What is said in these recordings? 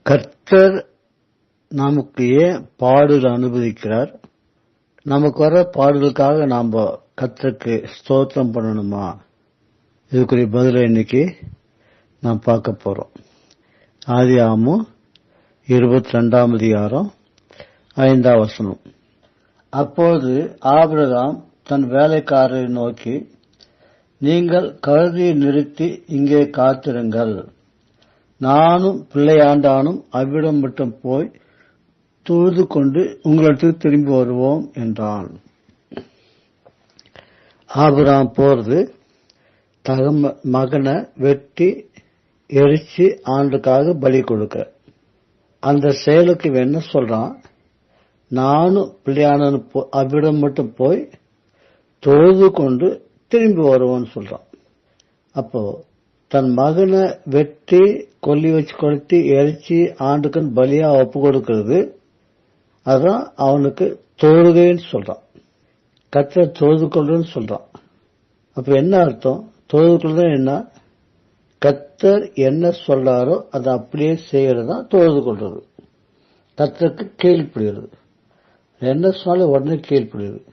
கர்த்தர் நமக்கு ஏன் பாடுகள் அனுமதிக்கிறார்? நமக்கு வர பாடுகளுக்காக நாம கர்த்தருக்கு ஸ்தோத்திரம் பண்ணணுமா? இதுக்குரிய பதிலை இன்னைக்கு நாம் பார்க்க போறோம். ஆதியாகமம் 22ஆம் அதிகாரம் 5ஆம் வசனம். அப்பொழுது ஆபிரகாம் தன் வேலைக்காரரை நோக்கி, நீங்கள் கழுதையை நிறுத்தி இங்கே காத்திருங்கள், நானும் பிள்ளையாண்டானும் அவ்விடம் மட்டும் போய் தொழுது கொண்டு உங்களிடத்துக்கு திரும்பி வருவோம் என்றான். ஆபிரகாம் போறது மகனை வெட்டி எரிச்சு ஆண்டுக்காக பலி கொடுக்க. அந்த செயலுக்கு என்ன சொல்றான்? நானும் பிள்ளையாண்டானும் அவ்விடம் மட்டும் போய் தொழுது கொண்டு திரும்பி வருவோம்னு சொல்றான். அப்போ தன் மகனை வெட்டி கொல்லி வச்சு கொளுத்தி எரிச்சு ஆண்டுக்குன்னு பலியா ஒப்பு கொடுக்கிறது, அதான் அவனுக்கு தொழுகைன்னு சொல்றான். கர்த்தரை தொழுது கொள்றன்னு சொல்றான். அப்ப என்ன அர்த்தம்? தொழுது கொள்றது என்ன? கர்த்தர் என்ன சொல்றாரோ அதை அப்படியே செய்யறதா தொழுது கொள்றது. கர்த்தருக்கு கீழ்ப்படுகிறது. என்ன சொன்னாலும் உடனே கீழ்ப்படுகிறது.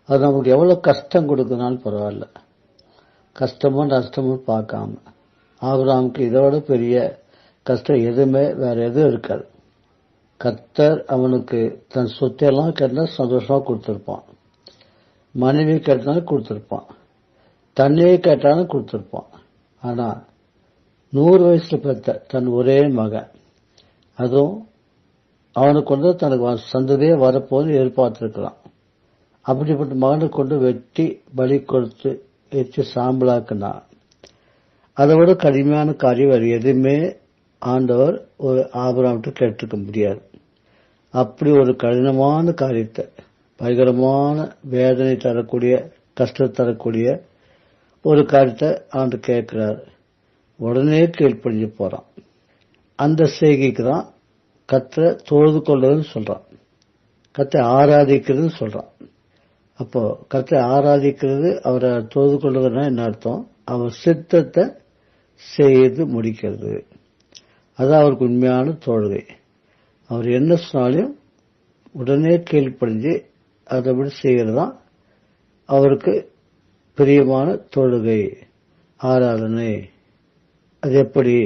அது நமக்கு எவ்வளவு கஷ்டம் கொடுக்குனாலும் பரவாயில்ல, கஷ்டமோ நஷ்டமோ பார்க்காம. ஆபிரகாமுக்கு இதோட பெரிய கஷ்டம் எதுவுமே வேற எதுவும் இருக்காது. கர்த்தர் அவனுக்கு தன் சொத்தையெல்லாம் கேட்டா சந்தோஷமா கொடுத்திருப்பான், மனைவி கேட்டாலும் கொடுத்திருப்பான், தண்ணியை கேட்டாலும் கொடுத்திருப்பான். ஆனா 100 வயசுல பெற்ற தன் ஒரே மகன், அதுவும் அவனுக்கு வந்து தனக்கு சந்ததியே வரப்போது எதிர்பார்த்திருக்கிறான். அப்படிப்பட்ட மகனை கொண்டு வெட்டி பலி கொடுத்து வச்சு சாம்பலாக்குனா, அதை விட கடுமையான காரியம் வேறு எதுவுமே ஆண்டவர் ஒரு ஆபிரகாம்கிட்ட கேட்டிருக்க முடியாது. அப்படி ஒரு கடினமான காரியத்தை, பயங்கரமான வேதனை தரக்கூடிய, கஷ்டம் தரக்கூடிய ஒரு காரியத்தை ஆண்டு கேட்கிறார். உடனே கீழ்ப்படிஞ்சு போறான். அந்த செய்கைக்கு தான் கர்த்தரை தொழுது கொள்றதுன்னு சொல்றான், கர்த்தரை ஆராதிக்கிறதுன்னு சொல்றான். அப்போ கர்த்தரை ஆராதிக்கிறது, அவரை தொழுது கொள்வதுன்னா என்ன அர்த்தம்? அவர் சித்தத்தை செய்து முடிக்கிறது. அது அவருக்கு உண்மையான தொழுகை. அவர் என்ன சொன்னாலும் உடனே கீழ்ப்படிஞ்சு அதை விட செய்கிறது தான் அவருக்கு பிரியமான தொழுகை, ஆராதனை. அது எப்படி?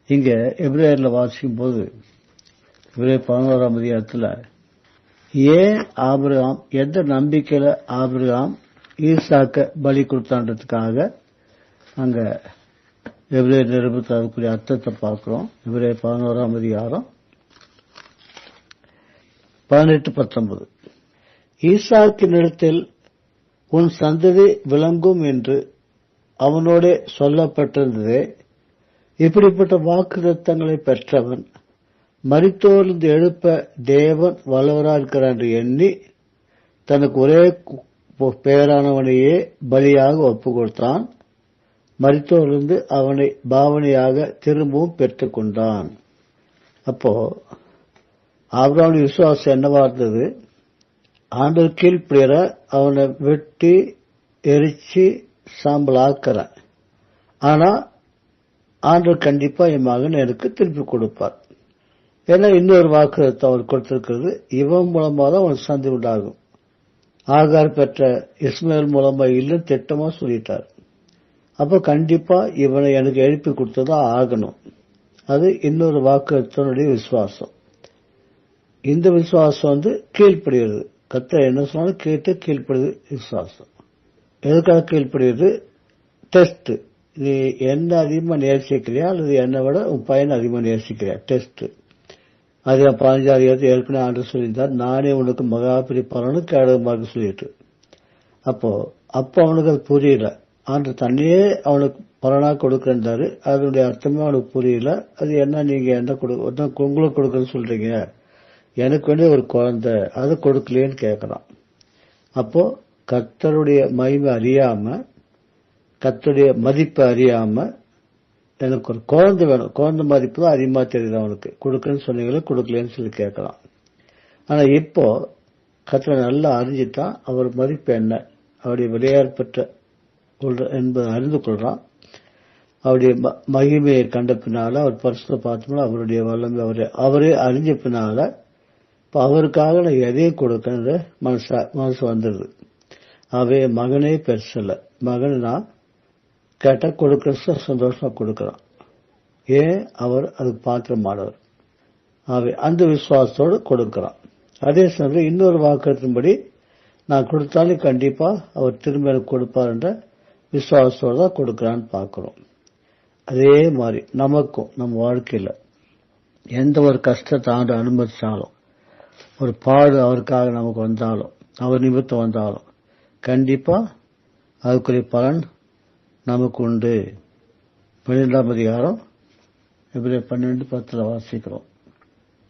இங்க எபிரேயர்ல வாசிக்கும் போது, எபிரேயர் 11ஆம் அதிகாரத்துல, ஏன் ஆபிரகாம், எந்த நம்பிக்கையில ஆபிரகாம் ஈசாக்க பலி கொடுத்தான்றதுக்காக அங்க எபிரேயர் நிருபத்தில் அதுக்குரிய அர்த்தத்தை பார்க்கிறோம். எபிரேயர் 11ஆம் அதிகாரம் 18-19. ஈசாக்கினிடத்தில் உன் சந்ததி விளங்கும் என்று அவனோட சொல்லப்பட்டிருந்ததே, இப்படிப்பட்ட வாக்குத்தத்தங்களை பெற்றவன் மரித்தோரிலிருந்து எழுப்ப தேவன் வல்லவராயிருக்கிறார் என்று எண்ணி தனக்கு ஒரே பேரானவனையே பலியாக ஒப்பு கொடுத்தான். மரித்தோரிலிருந்து அவனை பாவனையாக திரும்பவும் பெற்றுக் கொண்டான். அப்போ ஆபிரகாமுடைய விசுவாசம் என்னவா இருந்தது? ஆண்டவர் கீழ்ப்படிகிற, அவனை வெட்டி எரிச்சு சாம்பல் ஆக்கிறான். ஆனா ஆண்டவர் கண்டிப்பா என் மகன் எனக்கு திருப்பி கொடுப்பார். ஏன்னா இன்னொரு வாக்குறுதி அவர் கொடுத்திருக்கிறது, இவன் மூலமா தான் அவனுக்கு சந்தி உண்டாகும். ஆகார் பெற்ற இஸ்மாயில் மூலமா இல்லைன்னு திட்டமா சொல்லிட்டார். அப்ப கண்டிப்பா இவனை எனக்கு எழுப்பி கொடுத்ததான் ஆகணும். அது இன்னொரு வாக்குறுதியினுடைய விசுவாசம். இந்த விசுவாசம் வந்து கீழ்ப்படுகிறது. கர்த்தர் என்ன சொன்னாலும் கேட்டு கீழ்ப்படுது விசுவாசம். எதுக்காக கீழ்ப்படுகிறது? டெஸ்ட். நீ என்ன அதிகமா நேசிக்கிறியா அல்லது என்னை விட உன் பையனை அதிகமா நேசிக்கிறியா? டெஸ்ட். அது 15 ஏற்கனவே ஆண்டு சொல்லியிருந்தார், நானே உனக்கு மகாபிரி பலனு கேடகமாக சொல்லிட்டு. அப்போ அவனுக்கு அது புரியல. ஆண்டு தன்னையே அவனுக்கு பலனா கொடுக்கிறாரு, அதனுடைய அர்த்தமே அவனுக்கு புரியல. அது என்ன, நீங்க என்ன உங்களுக்கு கொடுக்கறன்னு சொல்றீங்க, எனக்கு வேண்டிய ஒரு குழந்தை, அதை கொடுக்கலையேன்னு கேட்கறான். அப்போ கர்த்தருடைய மகிமை அறியாம, கர்த்தருடைய மதிப்பை அறியாம, எனக்கு ஒரு குழந்தை வேணும், குழந்தை மதிப்பு தான் அதிகமா தெரியுது அவனுக்கு, கொடுக்கன்னு சொன்னீங்களே கொடுக்கலன்னு சொல்லி கேட்கலாம். ஆனா இப்போ கர்த்தரை நல்லா அறிஞ்சிட்டான், அவர் மதிப்பு என்ன, அவருடைய விளையாடப்பட்ட என்பதை அறிந்து கொள்றான். அவருடைய மகிமையை கண்ட பின்னால, அவர் பரிசுத்த பார்த்தோம்னா அவருடைய வல்லமை அவரே அறிஞ்ச பின்னால, இப்ப அவருக்காக நான் எதையும் கொடுக்கறது மனசு வந்துடுது. அவே மகனே பெருசல்ல, மகன் நான் கேட்டா கொடுக்கற சந்தோஷமா கொடுக்கறான். ஏன்? அவர் அதுக்கு பாத்திரமானவர். அவை அந்த விசுவாசத்தோடு கொடுக்கறான். அதே சமயம் இன்னொரு வாக்குறுதியின்படி நான் கொடுத்தாலும் கண்டிப்பா அவர் திரும்ப எனக்கு கொடுப்பார் என்ற விசுவாசத்தோடு தான் கொடுக்கறான்னு பார்க்கிறோம். அதே மாதிரி நமக்கும் நம்ம வாழ்க்கையில எந்த ஒரு கஷ்டத்தை ஆண்டு அனுமதிச்சாலும், ஒரு பாடு அவருக்காக நமக்கு வந்தாலும், அவர் நிமித்தம் வந்தாலும் கண்டிப்பா அதுக்குரிய பலன் நமக்கு உண்டு. 12ஆம் அதிகாரம் எபிரேயர் 12:10 வாசிக்கிறோம்.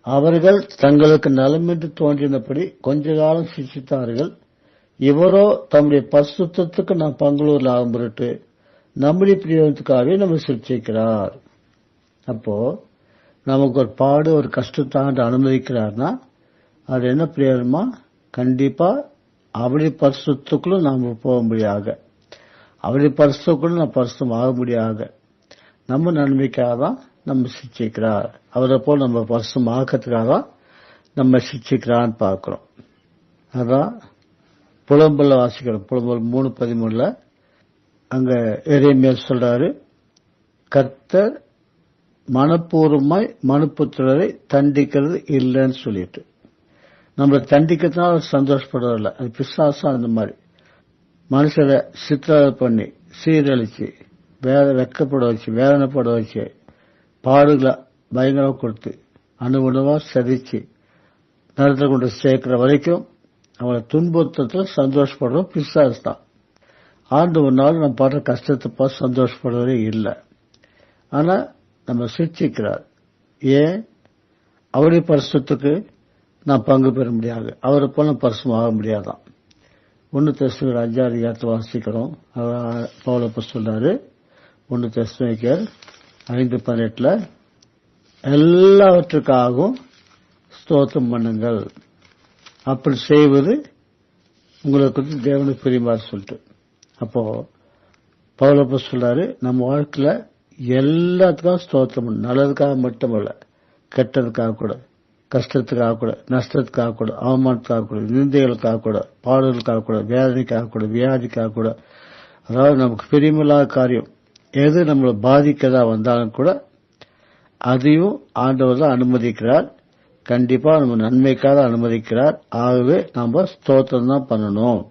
அவர்கள் தங்களுக்கு நலமென்று தோன்றினபடி கொஞ்ச காலம் சிக்ஷித்தார்கள். இவரோ தம்முடைய பரிசுத்தத்துக்கு நாம் பங்குள்ளூர் லாபம் பொருட்டு நம்முடைய பிரயோஜனத்துக்காகவே நம்ம சிக்ஷிக்கிறார். அப்போ நமக்கு ஒரு பாடு ஒரு கஷ்டத்தாண்டு அனுமதிக்கிறார்னா அது என்ன பிரயோஜனமா? கண்டிப்பா அவருடைய பரிசுத்தத்துக்குள்ள நாம போக முடியாக, அவருடைய பரிசுத்தக்குள்ள நம்ம பரிசுத்தம் ஆக முடியாக, நம்ம நன்மைக்காக தான் நம்ம சிக்ஷிக்கிறார். அவரை போல் நம்ம பரிசுத்தம் ஆக்கிறதுக்காக தான் நம்ம சிக்ஷிக்கிறான்னு பார்க்கிறோம். அதான் புலம்பல்ல வாசிக்கிறோம். புலம்பல் 3:13 அங்க எரேமியா சொல்றாரு, கர்த்தர் மனப்பூர்வமாய் மனுப்புத்திரரை தண்டிக்கிறது இல்லைன்னு சொல்லிட்டு, நம்மளை தண்டிக்கிறதுனால சந்தோஷப்படுறதில்ல. அது பிசாசா அந்த மாதிரி மனுஷரை சித்திரவதை பண்ணி சீரழிச்சு வெக்கப்பட வச்சு வேதனைப்பட வச்சு பாடுகளை பயங்கரம் கொடுத்து அணுகுணவா சதிச்சு நரத்தை கொண்டு சேர்க்கிற வரைக்கும் அவளை துன்புறுத்தத்துல சந்தோஷப்படுறோம். பிசாசு தான். ஆண்டு ஒரு நாள் நம்ம பாடுற கஷ்டத்தை பார்த்து சந்தோஷப்படுறதே இல்லை. ஆனா நம்ம சிக்ஷிக்கிறார். ஏன்? அவருடைய பரிசுத்தத்துக்கு நான் பங்கு பெற முடியாது, அவரை போல பரிசுத்தம் ஆக முடியாதான். 1 தெசலோனிக்கேயர் 5ஆம் அதிகாரத்தை வாசிக்கிறோம். பவுல் சொல்றாரு 1 தெசலோனிக்கேயர் 5:18 எல்லாவற்றுக்காகவும் ஸ்தோத்திரம் பண்ணுங்கள், அப்படி செய்வது உங்களுக்கு தேவனுக்கு பிரியமாறு சொல்லிட்டு. அப்போ பவுல் சொல்றாரு, நம்ம வாழ்க்கையில எல்லாத்துக்காக ஸ்தோத்திரம் பண்ணணும். நல்லதுக்காக மட்டுமல்ல, கெட்டதுக்காக கூட, கஷ்டத்துக்காக கூட, நஷ்டத்துக்காக கூட, அவமானத்துக்காக கூட, நிந்தைகளுக்காக கூட, பாடலுக்காக கூட, வேதனைக்காக கூட, வியாதிக்காக கூட, அதாவது நமக்கு பிரியமில்லாத காரியம் எது நம்மளை பாதிக்கதா வந்தாலும் கூட அதையும் ஆண்டவர் தான் அனுமதிக்கிறார். கண்டிப்பா நம்ம நன்மைக்காக அனுமதிக்கிறார். ஆகவே நம்ம ஸ்தோத்திரம் தான் பண்ணணும்,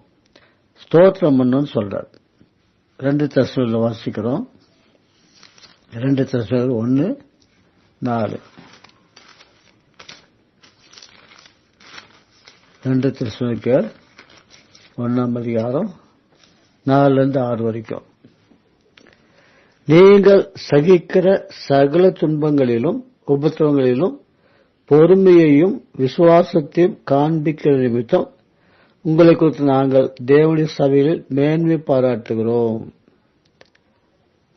ஸ்தோத்திரம் பண்ணணும்னு சொல்றார். 2 தெசலோனிக்கேயர் வாசிக்கிறோம். 2 தெசலோனிக்கேயர் 1:4. 2 தெசலோனிக்கேயர் 1ஆம் அதிகாரம் 4-6 வரைக்கும். நீங்கள் சகிக்கிற சகல துன்பங்களிலும் உபத்திரவங்களிலும் பொறுமையையும் விசுவாசத்தையும் காண்பிக்கிற நிமித்தம் உங்களை குறித்து நாங்கள் தேவனுடைய சபையில் மேன்மை பாராட்டுகிறோம்.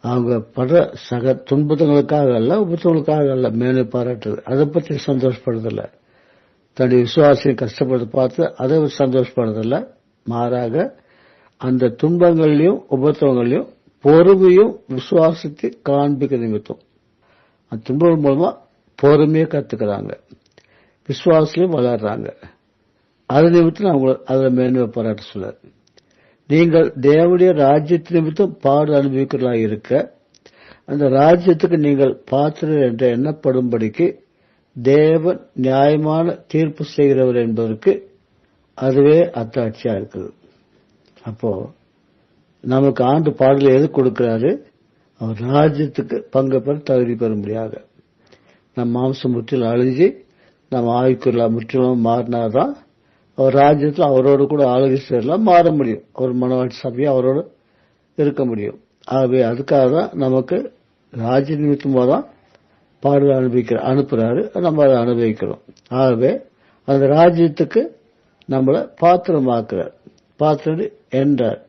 அவங்க படுற சக துன்பங்களுக்காக அல்ல, உபத்திரவங்களுக்காக அல்ல மேன்மை பாராட்டுறது, அதை பற்றி சந்தோஷப்படுறதில்ல. தன்னுடைய விசுவாசியை கஷ்டப்படுறத பார்த்து அதை சந்தோஷப்படுறதில்ல. மாறாக அந்த துன்பங்களையும் உபத்திரவங்களையும் பொறுமையும் விசுவாசத்தை காண்பிக்க நிமித்தம் அந்த துன்பங்கள் மூலமா பொறுமையை கத்துக்கிறாங்க, விசுவாசத்திலையும் வளர்றாங்க. அது நிமித்தம் அவங்க அதுல மேன்மை பாராட்ட சொல்றாரு. நீங்கள் தேவனுடைய ராஜ்யத்து நிமித்தம் பாடு அனுபவிக்கிறதா இருக்க அந்த ராஜ்யத்துக்கு நீங்கள் பாத்திரர் என்று எண்ணப்படும்படிக்கு தேவன் நியாயமான தீர்ப்பு செய்கிறவர் என்பதற்கு அதுவே அத்தாட்சியா இருக்குது. அப்போ நமக்கு ஆண்டு பாடல எது கொடுக்கிறாரு? அவர் ராஜ்யத்துக்கு பங்கு பெற தகுதி பெற முடியாது. நம் மாம்சம் முற்றிலும் அழிஞ்சு நம்ம ஆய்க்குள்ள முற்றிலும் மாறினாதான் அவர் ராஜ்யத்தில் அவரோடு கூட ஆளுகை செய்யலாம் மாற முடியும். அவர் மனவாட்சி சபையை அவரோடு இருக்க முடியும். ஆகவே அதுக்காக தான் நமக்கு ராஜ்ய நிமித்தமாக தான் பாடல் அனுப்புறாரு, நம்ம அதை அனுபவிக்கிறோம். ஆகவே அந்த ராஜ்யத்துக்கு நம்மளை பாத்திரமாக்குறார். பாத்திரம் என்றார்.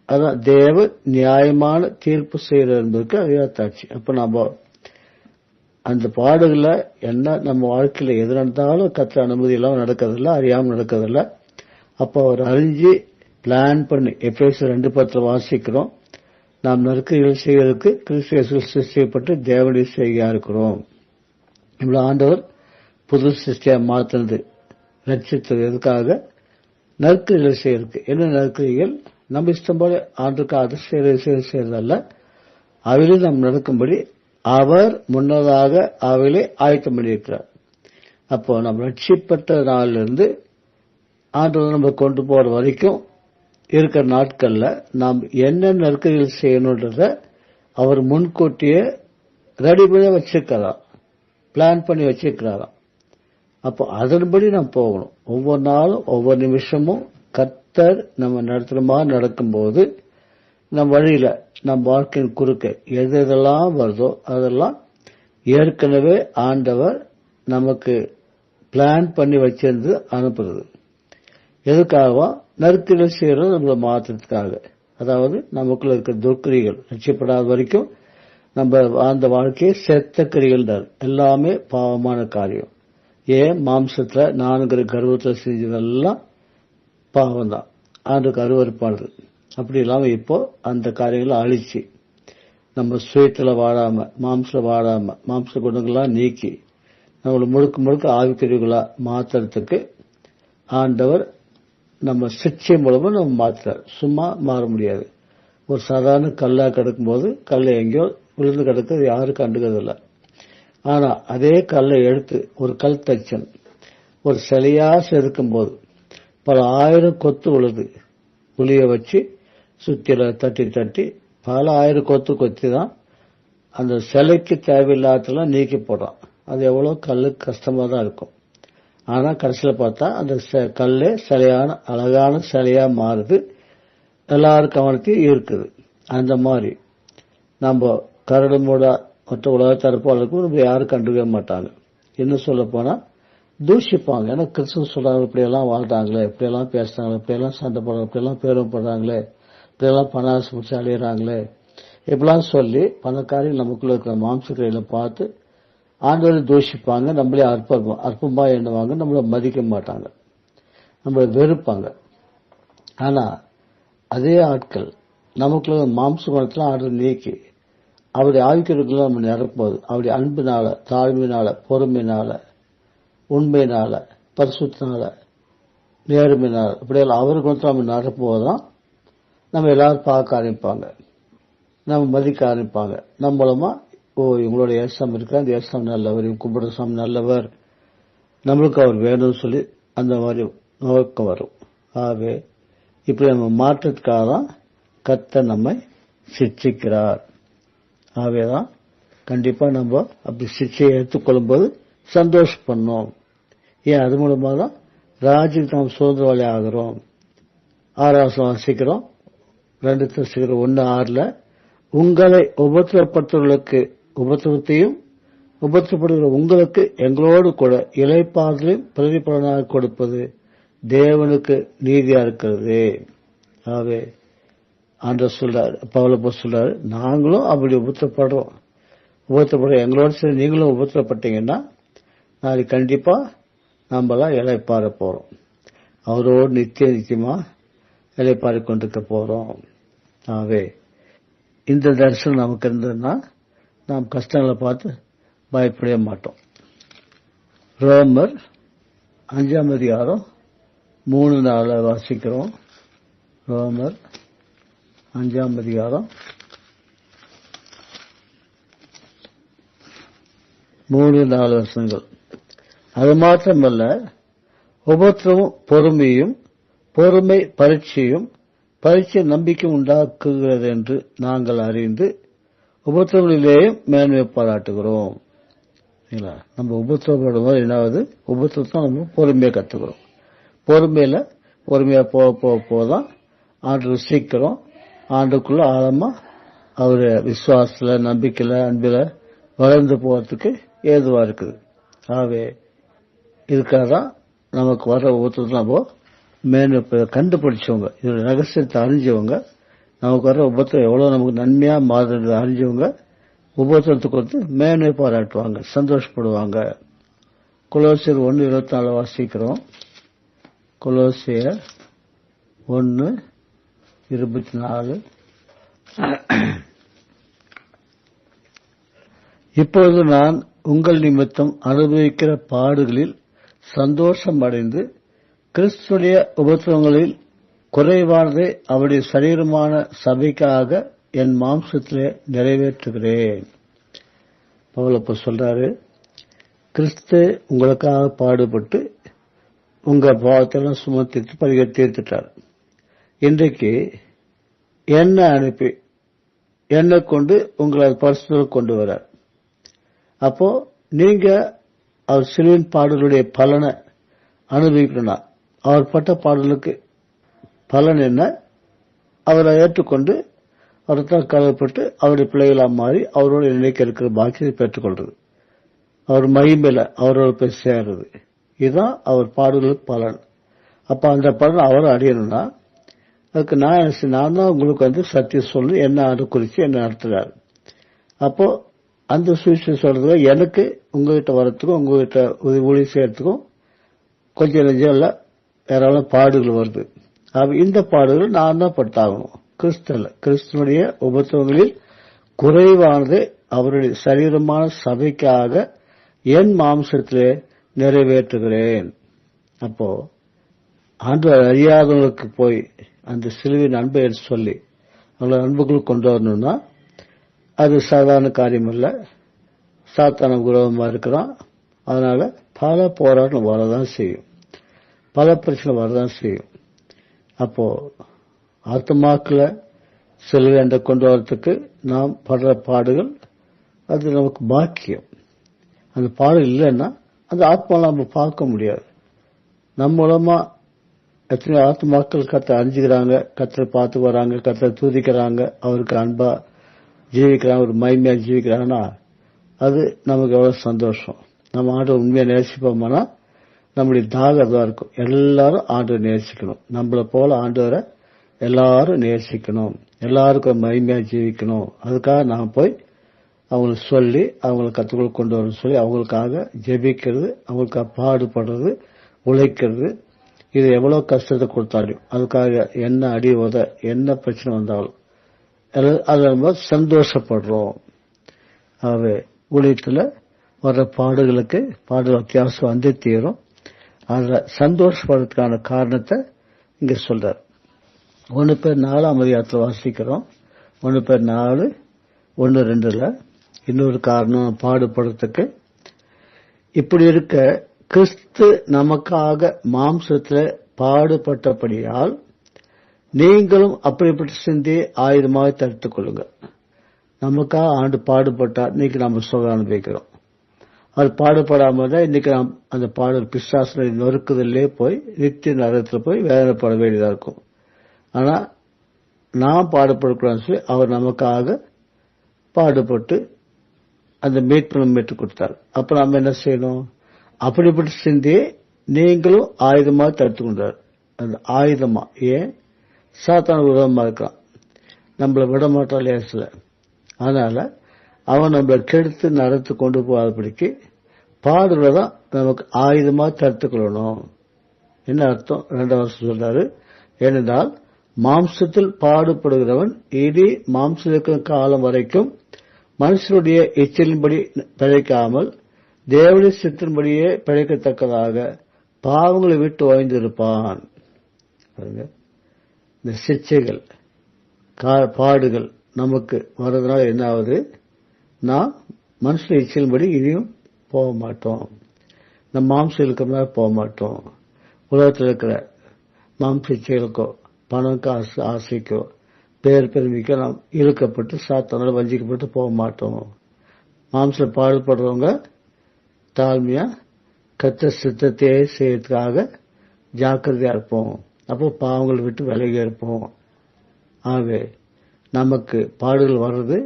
அதான் தேவ நியாயமான தீர்ப்பு செய்யறது என்பதற்கு அதையாத்தாட்சி. அப்ப நம்ம அந்த பாடுகளை என்ன நம்ம வாழ்க்கையில எது நடந்தாலும் கற்ற அனுமதி எல்லாம் நடக்கிறதில்ல, அறியாமல் நடக்கிறதில்ல. அப்ப அவர் அறிஞ்சு பிளான் பண்ணி எபேசியர் 2:10 வாசிக்கிறோம். நாம் நற்கிரிகள் செய்வதற்கு கிறிஸ்து இயேசுவில் சிருஷ்டிக்கப்பட்டு தேவனுடைய செய்கையா இருக்கிறோம். இவ்வளவு ஆண்டவர் புது சிருஷ்டியா மாற்றினது ரட்சித்தது எதுக்காக? நற்கிரிகள் செய்யறதுக்கு. என்ன நற்கிரிகள்? நம்ம இஷ்டம் போல ஆண்டுக்கு அது செய்யறதல்ல, அவையில் நாம் நடக்கும்படி அவர் முன்னதாக அவைகளை ஆயத்தம் பண்ணியிருக்கிறார். அப்போ நம்ம ரட்சிப்பட்ட நாளிலிருந்து ஆண்டவர் நம்ம கொண்டு போற வரைக்கும் இருக்கிற நாட்கள்ல நாம் என்ன நற்கிரிகள் செய்யணுன்றத அவர் முன்கூட்டியே ரெடி பண்ணி வச்சிருக்கிறார், பிளான் பண்ணி வச்சிருக்கிறாராம். அப்போ அதன்படி நாம் போகணும். ஒவ்வொரு நாளும் ஒவ்வொரு நிமிஷமும் கர்த்தர் நம்ம நடத்துறமா நடக்கும்போது நம் வழியில நம் வாழ்க்கையின் குறுக்க எதெல்லாம் வருதோ அதெல்லாம் ஏற்கனவே ஆண்டவர் நமக்கு பிளான் பண்ணி வச்சிருந்து அனுப்புறது. எதுக்காகவா? நற்கிரிகள் செய்யறது நம்மளை மாற்றுறதுக்காக. அதாவது நமக்குள்ள இருக்கிற துர்க்கிரிகள் ரட்சிப்படாத வரைக்கும் நம்ம வாழ்ந்த வாழ்க்கையை செத்த கிரிகள் எல்லாமே பாவமான காரியம். ஏன்? மாம்சத்துல நான்கிற கர்வத்தில் செஞ்சதெல்லாம் பாவம் தான், ஆண்டுக்கு அருவருப்பானது. அப்படி இல்லாம இப்போ அந்த காரியங்களை அழிச்சு நம்ம சுயத்துல வாழாம மாம்சத்துல வாழாம மாம்ச குணங்கள்லாம் நீக்கி நம்மளை முழுக்க முழுக்க ஆவிக்குரியவர்களா மாத்துறதுக்கு ஆண்டவர் நம்ம சிக்ஷை மூலமா நம்ம மாத்துறார். சும்மா மாற முடியாது. ஒரு சாதாரண கல்லா கிடக்கும்போது கல்லை எங்கேயோ விழுந்து கிடக்கிறது யாரும் கண்டுக்கிறதில்ல. ஆனா அதே கல்லை எடுத்து ஒரு கல் தச்சன் ஒரு சிலையா செதுக்கும் போது பல ஆயிரம் கொத்து விழுது. புளிய வச்சு சுத்தில தட்டி தட்டி பல ஆயிரம் கொத்து கொத்தி தான் அந்த சிலைக்கு தேவையில்லாதெல்லாம் நீக்கி போடுறான். அது எவ்வளவு கல்லுக்கு கஷ்டமா தான் இருக்கும். ஆனா கடைசியில பார்த்தா அந்த கல்லே சிலையான அழகான சிலையா மாறுது, எல்லாரும் கவனத்தையும் இருக்குது. அந்த மாதிரி நம்ம கரடு மூடா மற்ற உலகத்தரப்பாளருக்கும் நம்ம யாரும் கண்டுக்க மாட்டாங்க. என்ன சொல்ல போனா தூஷிப்பாங்க. ஏன்னா கிறிஸ்துவ சொல்றாங்க, இப்படியெல்லாம் வாழ்றாங்களே, இப்படியெல்லாம் பேசுறாங்களே, இப்படியெல்லாம் சண்டை போடுறாங்க, இப்படியெல்லாம் பேரப்படுறாங்களே, இப்படியெல்லாம் பணாசு பிடிச்சி அழியறாங்களே, இப்படிலாம் சொல்லி பணக்காரிகள் நமக்குள்ள இருக்கிற மாம்சக்கையில பார்த்து ஆண்டவரை தூஷிப்பாங்க. நம்மளே அற்பமா எண்ணுவாங்க, நம்மள மதிக்க மாட்டாங்க, நம்மள வெறுப்பாங்க. ஆனா அதே ஆட்கள் நமக்குள்ள மாம்ச குணத்துல ஆண்டவர் நீக்கி அவருடைய ஆவிக்குள்ள நம்ம நிரப்போது அவருடைய அன்பினால, தாழ்மையினால, பொறுமையினால, உண்மையினால, பரிசுத்தினால, நேர்மையினால, இப்படியெல்லாம் அவருக்கு வந்து நம்ம நிரப்புவதுதான் நம்ம எல்லாரும் பார்க்க ஆரம்பிப்பாங்க, நம்ம மதிக்க ஆரம்பிப்பாங்க. நம்ம மூலமா இவங்களோட ஏசாமி இருக்கிற அந்த ஏசாமி நல்லவர், இவங்க கும்பிடுற சாமி நல்லவர், நம்மளுக்கு அவர் வேணும்னு சொல்லி அந்த மாதிரி நோக்கம் வரும். ஆகவே இப்படி நம்ம மாற்றத்துக்காக தான் கர்த்தர் நம்மை சிட்சிக்கிறார். ஆகவேதான் கண்டிப்பா நம்ம அப்படி சிட்சையை எடுத்துக்கொள்ளும் போது சந்தோஷப்படணும். ஏன்? அது மூலமா தான் ராஜ்யத்துக்கு நாம் சுதந்திரவாளி ஆகிறோம். 6 வாசிக்கிறோம், 2 Thessalonians 1:6 உங்களை உபத்திரப்படுத்துவர்களுக்கு உபத்திரத்தையும் உபத்திரப்படுகிற உங்களுக்கு எங்களோடு கூட இளைப்பாறுதலையும் பிரதிபலனாக கொடுப்பது தேவனுக்கு நீதியா இருக்கிறது. ஆகவே ஆண்டவர் சொல்றாரு, பவுல் சொல்றாரு, நாங்களும் அப்படி உபத்திரப்படுறோம், எங்களோட சரி நீங்களும் உபத்திரப்பட்டீங்கன்னா நாளைக்கு கண்டிப்பா நம்மளாம் இளைப்பாற போறோம், அவரோடு நிச்சயமா இளைப்பாறை கொண்டிருக்க போறோம். ஆகவே இந்த தரிசனம் நமக்கு இருந்ததுன்னா நாம் கஷ்டங்களை பார்த்து பயப்படவே மாட்டோம். ரோமர் 5:3-4 வாசிக்கிறோம். ரோமர் 5:3-4 அது மாத்திரமல்ல, உபத்திரமும் பொறுமையும், பொறுமை பரீட்சையும், பரீட்சை நம்பிக்கை உண்டாக்குகிறது என்று நாங்கள் அறிந்து உபத்திரங்களிலேயும் மேன்மை பாராட்டுகிறோம். நம்ம உபத்திரப்படும் போது என்னாவது? உபத்திரத்தை நம்ம பொறுமையை கத்துக்கிறோம். பொறுமையா போதான் ஆண்டு சீக்கிரம் ஆண்டுக்குள்ள ஆழமா அவரு விசுவாசத்துல, நம்பிக்கையில, அன்பில வளர்ந்து போறதுக்கு ஏதுவா இருக்குது. ஆகவே இதுக்காகதான் நமக்கு வர உபத்திரத்தை நம்ம மேன்மை கண்டுபிடிச்சவங்க, இதோட ரகசியத்தை அறிஞ்சவங்க, நமக்கு வர உபத்திரம் எவ்வளவு நமக்கு நன்மையா மாறுறது அறிஞ்சவங்க உபத்திரத்துக்கு வந்து மேன்மை பாராட்டுவாங்க, சந்தோஷப்படுவாங்க. கொலோசியர் 1:24 வாசிக்கிறோம். கொலோசியர் 1:24 இப்பொழுது நான் உங்கள் நிமித்தம் அனுபவிக்கிற பாடுகளில் சந்தோஷம் அடைந்து கிறிஸ்துடைய உபத்திரவங்களில் குறைவானதை அவருடைய சரீரமான சபைக்காக என் மாம்சத்திலே நிறைவேற்றுகிறேன். பவுல் அப்ப சொல்றாரு, கிறிஸ்து உங்களுக்காக பாடுபட்டு உங்க பாவத்தெல்லாம் சுமத்திட்டு பரிக தீர்த்துட்டார். இன்றைக்கு என்னை அனுப்பி என்னை கொண்டு உங்களை பரிசுத்தத்தில் கொண்டு வரார். அப்போ நீங்க அவர் சிலுவின் பாடலுடைய பலனை அனுபவிக்கணும்னா அவர் பட்ட பாடலுக்கு பலன் என்ன? அவரை ஏற்றுக்கொண்டு அவர்தான் கலப்பட்டு அவருடைய பிள்ளைகளாக மாறி அவரோட நினைக்க இருக்கிற பாக்கியத்தை பெற்றுக்கொள்றது, அவர் மகிமையில அவரோட போய் சேர்றது. இதுதான் அவர் பாடலுக்கு பலன். அப்ப அந்த பலன் அவரை அடையணும்னா அதுக்கு நான் தான் உங்களுக்கு சத்தியம் சொல்லி என்ன அது குறிச்சு என்ன நடத்துறாரு. அப்போ அந்த சுவிசேஷம் சொல்றது எனக்கு உங்ககிட்ட வரத்துக்கும் உங்ககிட்ட ஊழி செய்யறதுக்கும் கொஞ்சம் நெஞ்சம் இல்ல ஏராளம் பாடுகள் வருது. இந்த பாடுகள் நான் தான் பட்டாகணும். கிறிஸ்துவனுடைய உபத்திரவங்களில் குறைவானது அவருடைய சரீரமான சபைக்காக என் மாம்சத்திலே நிறைவேற்றுகிறேன். அப்போ ஆண்டவர் அறியாதவங்களுக்கு போய் அந்த சிலுவின் அன்பை சொல்லி அவங்கள அன்புக்குள் கொண்டு வரணும்னா அது சாதாரண காரியம் இல்ல. சாத்தான விரோதமா இருக்கிறான். அதனால பல போராட்டம் வரதான் செய்யும், பல பிரச்சனை வரதான் செய்யும். அப்போ ஆத்மாக்களை சிலுவை கொண்டு வரத்துக்கு நாம் படுற பாடுகள் அது நமக்கு பாக்கியம். அந்த பாடு இல்லைன்னா அந்த ஆத்மாவை நம்ம பார்க்க முடியாது. நம்ம மூலமா எத்தனை ஆத்மாக்கள் கத்தை அறிஞ்சுக்கிறாங்க, கத்தை பார்த்து வராங்க, கத்தை தூதிக்கிறாங்க, அவருக்கு அன்பா ஜீவிக்கிறாங்க, ஒரு மகிமையா ஜீவிக்கிறாங்கன்னா அது நமக்கு எவ்வளவு சந்தோஷம். நம்ம ஆண்டவர் உண்மையா நேசிப்போம்னா நம்முடைய தாகம் தான் இருக்கும். எல்லாரும் ஆண்டவரை நேசிக்கணும். நம்மளை போல ஆண்டவரை எல்லாரும் நேசிக்கணும், எல்லாருக்கும் மகிமையா ஜீவிக்கணும். அதுக்காக நாம் போய் அவங்களுக்கு சொல்லி அவங்களை கத்துக்குள் கொண்டு வரணும் சொல்லி அவங்களுக்காக ஜெபிக்கிறது, அவங்களுக்காக பாடுபடுறது, உழைக்கிறது. இது எவ்வளவு கஷ்டத்தை கொடுத்தாலும் அதுக்காக என்ன அடி உத என்ன பிரச்சனை வந்தாலும் அதை நம்ம சந்தோஷப்படுறோம். ஆகவே ஊழியத்தில் வர்ற பாடுகளுக்கு பாடுகள் அத்தியாவசியம் வந்து தீரும். அதுல சந்தோஷப்படுறதுக்கான காரணத்தை இங்க சொல்றார். 1 பேர் 4ஆம் அதிகாரத்தில் வாசிக்கிறோம். 1 பேர் 4, 1-2 இன்னொரு காரணம் பாடுபடுறதுக்கு. இப்படி இருக்க கிறிஸ்து நமக்காக மாம்சத்தில் பாடுபட்டபடியால் நீங்களும் அப்படிப்பட்ட சிந்தையை ஆயுதமாக தடுத்துக் கொள்ளுங்க. நமக்காக ஆண்டு பாடுபட்டார், இன்னைக்கு நம்ம சுகம் அனுபவிக்கிறோம். அது பாடுபடாம தான் இன்னைக்கு நாம் அந்த பாடல் பிசாசனை நொறுக்குதலே போய் நித்திய நரகத்தில் போய் வேதனைப்பட வேண்டியதா இருக்கும். ஆனா நாம் பாடுபடக்கூடாதுன்னு சொல்லி அவர் நமக்காக பாடுபட்டு அந்த மீட்பு மீட்டு கொடுத்தார். அப்ப நாம என்ன செய்யணும்? அப்படிப்பட்ட சிந்தையை நீங்களும் ஆயுதமாக தடுத்து கொண்டார். அந்த ஆயுதமா ஏன் சாத்தான விரோதமா இருக்கான், நம்மளை விட மாட்டான் லேசில். அதனால அவன் நம்மளை கெடுத்து நடத்து கொண்டு போகாதபடிக்கு பாடுறதான் நமக்கு ஆயுதமா தடுத்துக்கொள்ளணும். என்ன அர்த்தம்? 2வது சொல்றாரு, ஏனென்றால் மாம்சத்தில் பாடுபடுகிறவன் இனி மாம்சத்தின் காலம் வரைக்கும் மனுஷனுடைய இச்சலின்படி பிழைக்காமல் தேவனுடைய சித்தின்படியே பிழைக்கத்தக்கதாக பாவங்களை விட்டு ஓய்ந்திருப்பான். இந்த சிச்சைகள் பாடுகள் நமக்கு வர்றதுனால என்ன ஆகுது? நாம் மனுஷன் இச்சலின்படி இனியும் போக மாட்டோம், நம் மாம்சம் இருக்கிற போக மாட்டோம். உலகத்தில் இருக்கிற மாம்ச இச்சைகளுக்கோ பணம் காசு ஆசைக்கோ பேர் பெருமைக்கோ நாம் இழுக்கப்பட்டு சாத்தானால வஞ்சிக்கப்பட்டு போக மாட்டோம். மாம்ச பாடுபடுறவங்க தாழ்மையா கர்த்தர் சித்தத்தையே செய்யறதுக்காக ஜாக்கிரதையா இருப்போம். அப்போ பாவங்களை விட்டு விலகி இருப்போம். ஆகவே நமக்கு பாடுகள் வர்றது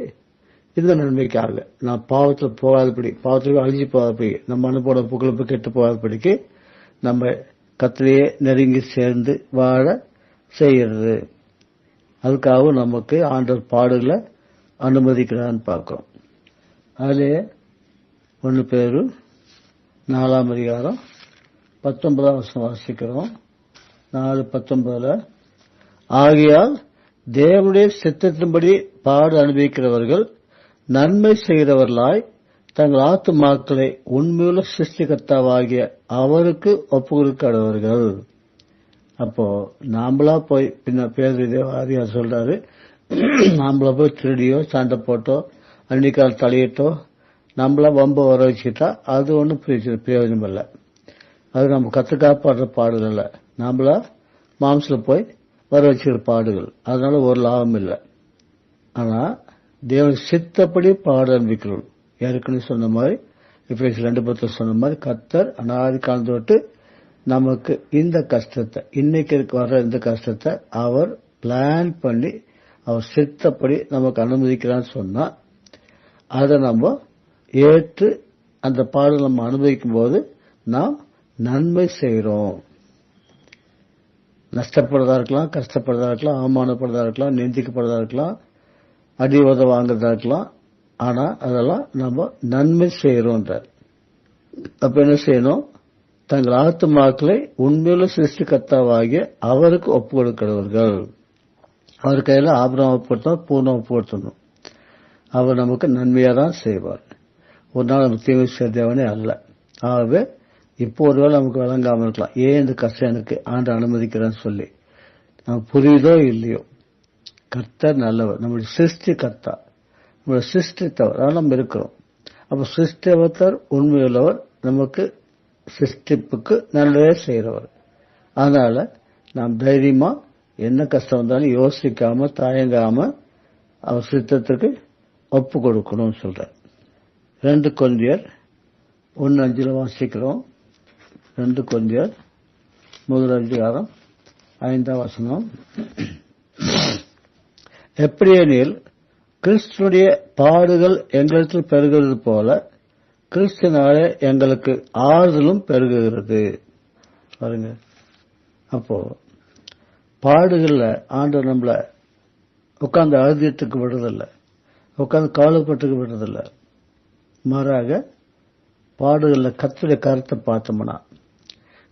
இந்த நன்மைக்காக, நான் பாவத்தில் போகாதபடி, பாவத்தில் அழிஞ்சு போகாதபடி, நம்ம அனுப்போட புகழப்பு கெட்டு போகாதபடிக்கு நம்ம கர்த்தரையே நெருங்கி சேர்ந்து வாழ செய்கிறது. அதுக்காகவும் நமக்கு ஆண்டவர் பாடுகளை அனுமதிக்கிறான்னு பார்க்கிறோம். அதிலே 1 பேரு 4ஆம் அதிகாரம் 19ஆம் வசனம் வாசிக்கிறோம். 4:19 ஆகையால் தேவனுடைய சித்தத்தின்படி பாடு அனுபவிக்கிறவர்கள் நன்மை செய்கிறவர்களாய் தங்கள் ஆத்துமாக்களை உண்மையுள்ள சிருஷ்டிகர்த்தாவாகிய அவருக்கு ஒப்புக்கொடுக்கிறவர்கள். அப்போ நாமளா போய் பின்ன பேர் சொல்றாரு, நாமளா போய் திருடியோ சண்டை போட்டோ அன்னிக்கால் தலையிட்டோ நம்மளா வம்ப வர வச்சுக்கிட்டா அது ஒன்றும் பிரயோஜனம் இல்லை. அது நம்ம காப்பாடுற பாடுகள் இல்லை, நம்மளா மாம்சல போய் வர வச்சுக்கிற பாடுகள். அதனால ஒரு லாபம் இல்லை. ஆனா தேவன் சித்தப்படி பாட ஆரம்பிக்கிறோம். ஏற்கனவே சொன்ன மாதிரி இப்ப 2 சொன்ன மாதிரி கர்த்தர் அனாதி காலம் தொட்டு நமக்கு இந்த கஷ்டத்தை, இன்னைக்கு வர்ற இந்த கஷ்டத்தை அவர் பிளான் பண்ணி அவர் சித்தப்படி நமக்கு அனுமதிக்கிறான்னு சொன்னா அதை நம்ம ஏற்று அந்த பாடல் நம்ம அனுபவிக்கும் போது நாம் நன்மை செய்கிறோம். நஷ்டப்படுறதா இருக்கலாம், கஷ்டப்படுறதா இருக்கலாம், அவமானப்படுறதா இருக்கலாம், நிந்திக்கப்படுறதா இருக்கலாம், அடி உத வாங்குறதா இருக்கலாம். ஆனா அதெல்லாம் நம்ம நன்மை செய்யறோம்ன்றார். அப்ப என்ன செய்யணும்? தங்கள் ஆத்துமாக்களை உண்மையுள்ள சிருஷ்டிகர்த்தாவாகிய அவருக்கு ஒப்பு கொடுக்கிறவர்கள். அவர் கையில ஆபிரகாம் ஒப்புக்கொடுத்தோம், பூர்ணம் ஒப்புக்கொடுத்தணும். அவர் நமக்கு நன்மையா தான் செய்வார். ஒரு நாள் நமக்கு தீமை செய்தவனே அல்ல. ஆகவே இப்போ ஒருவேளை நமக்கு விளங்காம இருக்கலாம், ஏன் இந்த கஷ்டம் எனக்கு ஆண்டு அனுமதிக்கிறேன்னு சொல்லி. நமக்கு புரியுதோ இல்லையோ, கர்த்தர் நல்லவர், நம்முடைய சிருஷ்டி கர்த்தா, நம்முடைய சிருஷ்டித்தவர், அதனால நம்ம இருக்கிறோம். அப்ப சிருஷ்டித்தவர் உண்மையுள்ளவர், நமக்கு சிருஷ்டிப்புக்கு நல்லதே செய்கிறவர். அதனால நாம் தைரியமா என்ன கஷ்டம் வந்தாலும் யோசிக்காம தயங்காம அவர் சித்தத்துக்கு ஒப்பு கொடுக்கணும்னு சொல்ற. 2 கொரிந்தியர் 1:5 வாசிக்கிறோம். 2 கொரிந்தியர் 1:5 எப்படியெனில் கிறிஸ்துடைய பாடுகள் எங்களிடத்தில் பெருகிறது போல கிறிஸ்துனாலே எங்களுக்கு ஆறுதலும் பெருகுகிறது. பாருங்க, அப்போ பாடுகள்ல ஆண்டவர் நம்மள உட்கார்ந்து அழுதியத்துக்கு விடுறதில்லை, உட்கார்ந்து கவலைப்பட்டுக்கு விடுறதில்லை. மாறாக பாடுகள்ல கர்த்தருடைய கருத்தை பார்த்தோம்னா,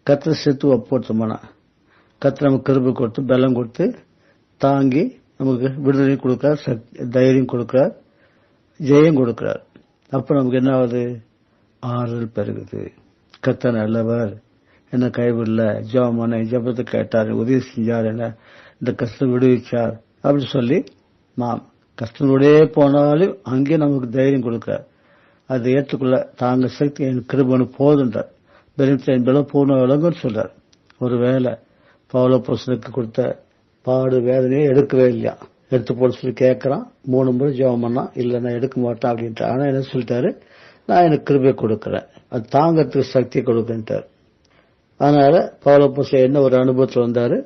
கர்த்தரை சேர்த்து ஒப்போட்டோம்னா, கர்த்தர் நமக்கு கிருபை கொடுத்து பலம் கொடுத்து தாங்கி நமக்கு விடுதலை கொடுக்கிறார், தைரியம் கொடுக்கிறார், ஜெயம் கொடுக்கிறார். அப்ப நமக்கு என்ன ஆகுது? ஆறுதல் பெருகுது. கர்த்தர் நல்லவர், என்ன கைவிடல, ஜெபமான ஜெபத்தை கேட்டார், உதவி செஞ்சார், என்ன இந்த கஷ்டம் விடுவிச்சார் அப்படின்னு சொல்லி நாம் கஷ்டத்தோடே போனாலும் அங்கே நமக்கு தைரியம் கொடுக்கிறார். அதை ஏற்றுக்கொள்ள தாங்க சக்தி என் கிருபனு போதுன்றார். பெருமித்த பலம் பூர்ண விளங்குன்னு சொல்றார். ஒருவேளை பவுலப்போஸ்தலனுக்கு கொடுத்த பாடு வேதனையே எடுக்கவே இல்லையா, எடுத்து போட சொல்லி கேட்கறான். 3 முறை ஜெபம் பண்ணா, இல்ல நான் எடுக்க மாட்டேன் அப்படின்ட்டு. ஆனா என்ன சொல்லிட்டாரு? நான் எனக்கு கிருபை கொடுக்கறேன், அது தாங்கறதுக்கு சக்தி கொடுக்கன்ட்டார். அதனால பவுலப்போஸ்தலன் என்ன ஒரு அனுபவத்தில் வந்தாரு?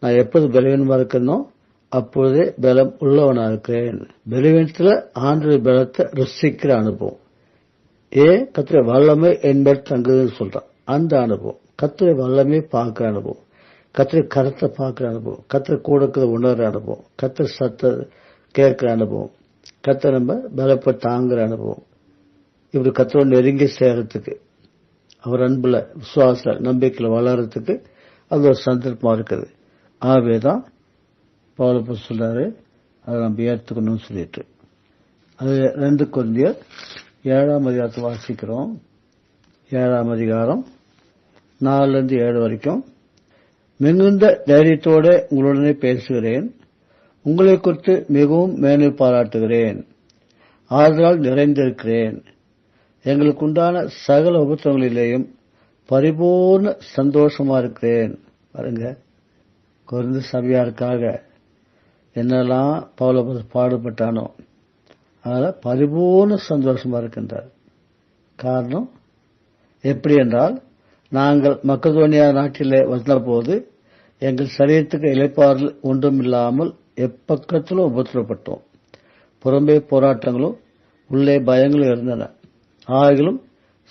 நான் எப்போது பலவீனமா இருக்கணும் அப்பொழுதே பலம் உள்ளவனா இருக்கிறேன். பலவீனத்துல ஆண்டவருடைய பலத்தை ருசிக்கிற அனுபவம். கர்த்தருடைய வல்லமை என்பது தங்குதுன்னு சொல்றான். அந்த அனுபவம், கர்த்தருடைய வல்லமை பார்க்கிற அனுபவம், கர்த்தருடைய கருத்தை பார்க்கிற அனுபவம், கர்த்தர் கூட உணர்ற அனுபவம், கர்த்தர் சத்த கேட்கிற அனுபவம், கர்த்தர் நம்ம பலப்பட்டு தாங்குற அனுபவம். இப்படி கர்த்தரோட நெருங்கி சேரத்துக்கு, அவர் அன்புல விசுவாச நம்பிக்கையில வளர்றதுக்கு அது ஒரு சந்தர்ப்பமா இருக்குது. ஆகவேதான் பவுலப்போஸ்தலன் சொல்றாரு, அதை நம்ம ஏற்றுக்கணும்னு சொல்லிட்டு. அது 2 கொரிந்தியர் 7 வாசிக்கிறோம். 7 4-7 வரைக்கும். மிகுந்த தைரியத்தோட உங்களுடனே பேசுகிறேன், உங்களை குறித்து மிகவும் மேன்மை பாராட்டுகிறேன், ஆதலால் நிறைந்திருக்கிறேன். எங்களுக்கு உண்டான சகல உபத்திரங்களிலேயும் பரிபூர்ண சந்தோஷமா இருக்கிறேன். பாருங்க, கொரிந்து சபையாருக்காக என்னெல்லாம் பவுலப்போஸ்தலன் பாடுபட்டானோ அதனால பரிபூர்ண சந்தோஷமா இருக்கின்றார். காரணம் எப்படி என்றால், நாங்கள் மக்கதோனியா நாட்டிலே வந்த போது எங்கள் சரீரத்துக்கு இளைப்பாறுதல் ஒன்றுமில்லாமல் எப்பக்கத்திலும் உபத்திரப்பட்டோம். புறம்பே போராட்டங்களும் உள்ளே பயங்களும் இருந்தன. ஆகிலும்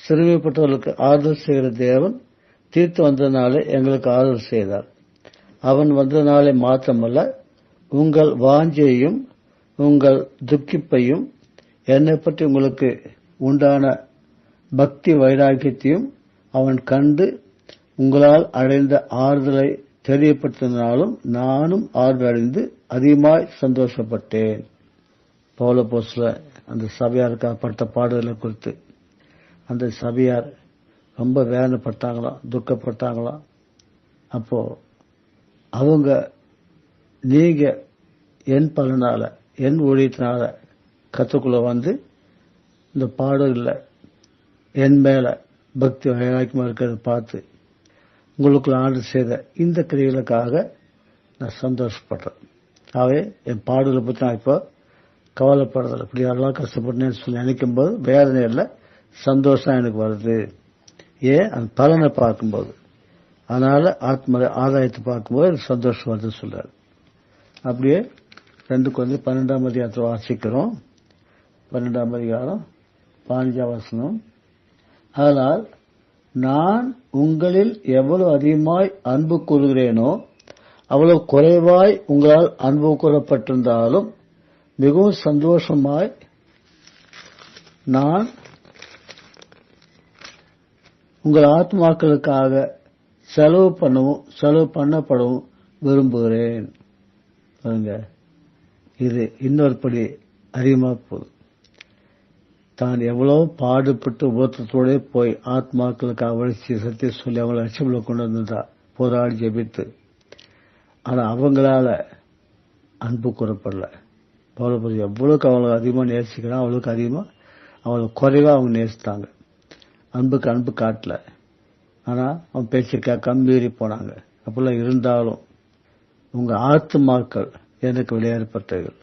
சிறுமைப்பட்டவர்களுக்கு ஆறுதல் செய்கிற தேவன் தீர்த்து வந்ததினாலே எங்களுக்கு ஆறுதல் செய்தார். அவன் வந்ததினாலே மாத்திரமல்ல, உங்கள் வாஞ்சையையும் உங்கள் துக்கிப்பையும் என்னை பற்றி உங்களுக்கு உண்டான பக்தி வைராக்கியத்தையும் அவன் கண்டு உங்களால் அடைந்த ஆறுதலை தெரியப்படுத்தினாலும் நானும் ஆறுதல் அடைந்து அதிகமாய் சந்தோஷப்பட்டேன். பவுல் அப்போஸ்தலர் அந்த சபையாருக்கு பட்ட பாடுதலை குறித்து, அந்த சபையார் ரொம்ப வேதனைப்பட்டாங்களாம், துக்கப்பட்டாங்களாம். அப்போ அவங்க, நீங்க என் பலனால, என் ஊழியத்தினால கத்துக்குள்ள வந்து இந்த பாடுகள்ல என் மேல பக்தி வைராக்கியமா இருக்கிறத பார்த்து உங்களுக்குள்ள ஆண்டு செய்த இந்த கிரியைகளுக்காக நான் சந்தோஷப்படுறேன். ஆகவே என் பாடுகளை பற்றி நான் இப்போ கவலைப்படுறதில்லை. இப்படி யாரெல்லாம் கஷ்டப்பட்டேன்னு சொல்லி நினைக்கும் போது வேதனை இல்லை, சந்தோஷம் எனக்கு வருது. ஏன்? அந்த பலனை பார்க்கும்போது. அதனால ஆத்ம ஆதாயத்தை பார்க்கும்போது எனக்கு சந்தோஷம் வருது சொல்றாரு. அப்படியே 2 Corinthians 12ஆம் அதிகாரத்தை வாசிக்கிறோம். 12ஆம் அதிகாரம் 15ஆம் வசனம். அதனால் நான் உங்களில் எவ்வளவு அதிகமாய் அன்பு கூறுகிறேனோ அவ்வளவு குறைவாய் உங்களால் அன்பு கூறப்பட்டிருந்தாலும் மிகவும் சந்தோஷமாய் நான் உங்கள் ஆத்மாக்களுக்காக செலவு பண்ணப்படவும் விரும்புகிறேன். இது இன்னொரு படி அதிகமாக போகுது. தான் எவ்வளவு பாடுபட்டு உபத்திரத்தோட போய் ஆத்மாக்களுக்காக வளர்ச்சி சத்திய சொல்லி அவங்களை லட்சமில் கொண்டு வந்ததா, போராடி ஜெபித்து. ஆனா அவங்களால அன்பு கூறப்படல. எவ்வளவுக்கு அவங்களை அதிகமா நேசிக்கிறான், அவளுக்கு அதிகமா அவளுக்கு குறைவா அவங்க நேசித்தாங்க. அன்புக்கு அன்பு காட்டல. ஆனா அவன் பேச்சுக்கா கம்பீறி போனாங்க. அப்படிலாம் இருந்தாலும் உங்க ஆத்மாக்கள் எனக்கு விளையாடப்பட்டவர்கள்.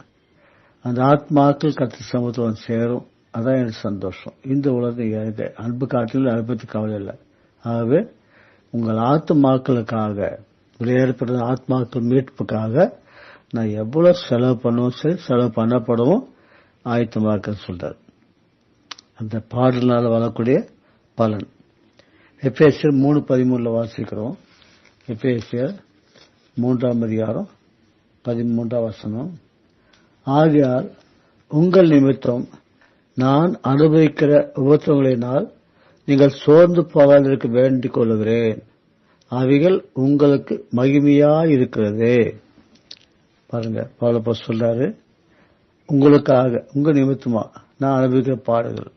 அந்த ஆத்மாக்கள் கர்த்தர் சமூகத்துடன் சேரும். அதான் எனக்கு சந்தோஷம். இந்த உலகத்தை அன்பு காட்டிலும் அதை பற்றி கவலை இல்லை. ஆகவே உங்கள் ஆத்மாக்களுக்காக விளையாடப்பட்ட ஆத்மாக்கள் மீட்புக்காக நான் எவ்வளவு செலவு பண்ணுவோம், சரி செலவு பண்ணப்படவும் ஆயத்தமாக்க சொல்றார். அந்த பாடலினால வரக்கூடிய பலன். எபேசியர் 3:13 வாசிக்கிறோம். எபேசியர் 3ஆம் அதிகாரம் 13ஆம் வசனம். ஆகையால் உங்கள் நிமித்தம் நான் அனுபவிக்கிற உபத்திரவங்களினால் நீங்கள் சோர்ந்து போகாதிருக்க வேண்டிக் கொள்கிறேன். அவைகள் உங்களுக்கு மகிமையாயிருக்கிறது. பாருங்க, பவுல் அப்போஸ்தலர் சொல்றாரு, உங்களுக்காக, உங்க நிமித்தமா நான் அனுபவிக்கிற பாடுகள்.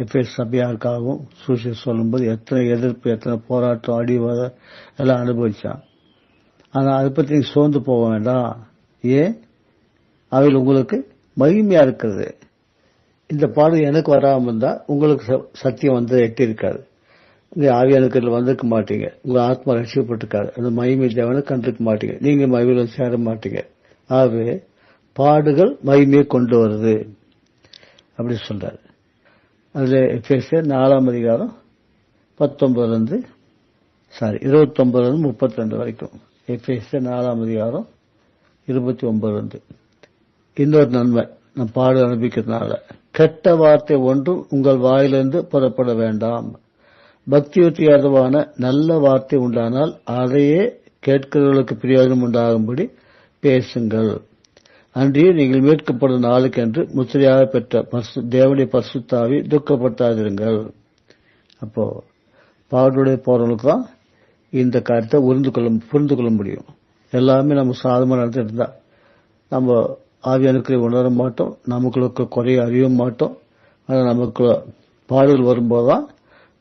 எபேசு சபையாருக்காகவும் சுவிசேஷம் சொல்லும்போது எத்தனை எதிர்ப்பு, எத்தனை போராட்டம், அடிவாத எல்லாம் அனுபவிச்சான். ஆனா அதை பற்றி நீங்க சோர்ந்து போக வேண்டாம். ஏன்? அவைகள் உங்களுக்கு மகிமையா இருக்கிறது. இந்த பாடல் எனக்கு வராமல் இருந்தா உங்களுக்கு சத்தியம் வந்து எட்டி இருக்காது. உங்க ஆவியானுக்கு வந்திருக்க மாட்டீங்க. உங்க ஆத்மா ரட்சிக்கப்பட்டிருக்காது. அந்த மகிமை தேவனை கண்டிருக்க மாட்டீங்க. நீங்க மகிமையில சேர மாட்டீங்க. ஆகவே பாடுகள் மகிமையை கொண்டு வருது அப்படி சொல்றாரு. அதுல எபேசியர் 4ஆம் அதிகாரம் 29 32 வரைக்கும். எபேசியர் 4ஆம் அதிகாரம் 29. இன்னொரு நன்மை நம் பாடு அனுபவிக்கிறதுனால, கெட்ட வார்த்தை ஒன்றும் உங்கள் வாயிலிருந்து புறப்பட வேண்டாம். பக்தியுக்கு ஏதுவான நல்ல வார்த்தை உண்டானால் அதையே கேட்கிறவர்களுக்கு பிரயோஜனம் உண்டாகும்படி பேசுங்கள். அன்றைய நீங்கள் மீட்கப்படும் நாளுக்கென்று முத்திரையாக பெற்ற தேவனுடைய பரிசுத்தாவி துக்கப்படுத்தாதிருங்கள். அப்போ பாவனுடைய போறவங்களுக்கு தான் இந்த காரியத்தை புரிந்து கொள்ள முடியும். எல்லாமே நம்ம சாதமாக நடந்துட்டு இருந்தா நம்ம ஆவியானுக்களை உணர மாட்டோம், நமக்குள்ள குறைய அறிய மாட்டோம். ஆனால் நமக்குள்ள பாடுகள் வரும்போதுதான்